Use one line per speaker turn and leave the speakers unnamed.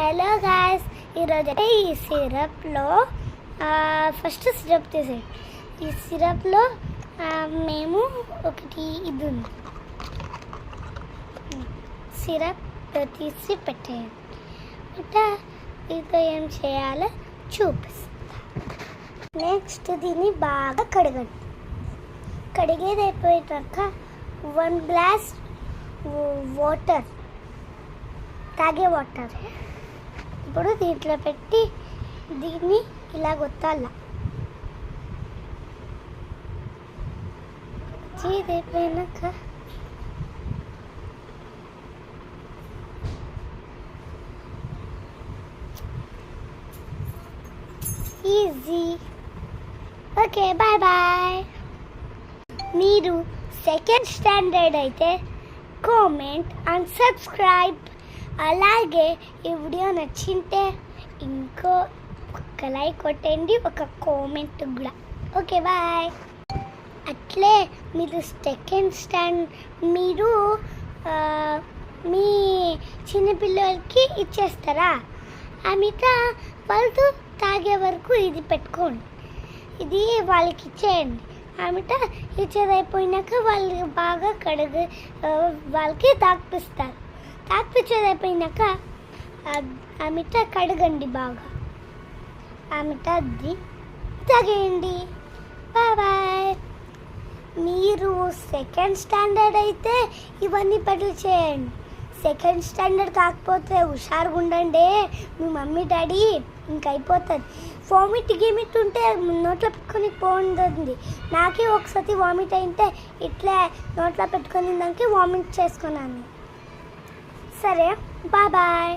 Hello guys, ఈరోజు ఈ సిరప్లో first syrup తీసేయండి. ఈ సిరప్లో మేము ఒకటి ఇది ఉంది, సిరప్ తీసి పెట్టేయండి. ఇట్లా దీంతో ఏం చేయాలో చూపిస్తాను. నెక్స్ట్ దీన్ని బాగా కడగండి. కడిగేది అయిపోయాక 1 గ్లాస్ వాటర్, తాగే వాటర్ ఇప్పుడు దీంట్లో పెట్టి దీన్ని ఇలా కొట్టాల. ఇది అయిపోయాక ఈజీ. Okay, bye bye. మీరు సెకండ్ స్టాండర్డ్ అయితే కామెంట్ అండ్ సబ్స్క్రైబ్. అలాగే ఈ వీడియో నచ్చింటే ఒక లైక్ కొట్టండి, ఒక కామెంట్ కూడా. Okay, bye. అట్లే మీరు సెకండ్ స్టాండ్ మీరు మీ చిన్నపిల్లలకి ఇచ్చేస్తారా? మిగతా వాళ్ళతో తాగే వరకు ఇది పెట్టుకోండి, ఇది వాళ్ళకి ఇచ్చేయండి. ఆమెట ఇచ్చేది అయిపోయినాక వాళ్ళు బాగా వాళ్ళకి తాగిపిస్తారు. తాగిపించేది అయిపోయినాక ఆమెట కడగండి బాగా, ఆమెట అది తాగేయండి. Bye bye. మీరు సెకండ్ స్టాండర్డ్ అయితే ఇవన్నీ పెద్దలు చేయండి. సెకండ్ స్టాండర్డ్ కాకపోతే హుషారుగా ఉండండి, మీ మమ్మీ డాడీ ఇంకైపోతుంది. వామిట్ ఉంటే నోట్లో పెట్టుకొని పోతుంది. నాకే ఒకసారి వామిట్ అయితే ఇట్లా నోట్లో పెట్టుకొని దానికి వామిట్ చేసుకున్నాను. సరే, బాయ్ బాయ్.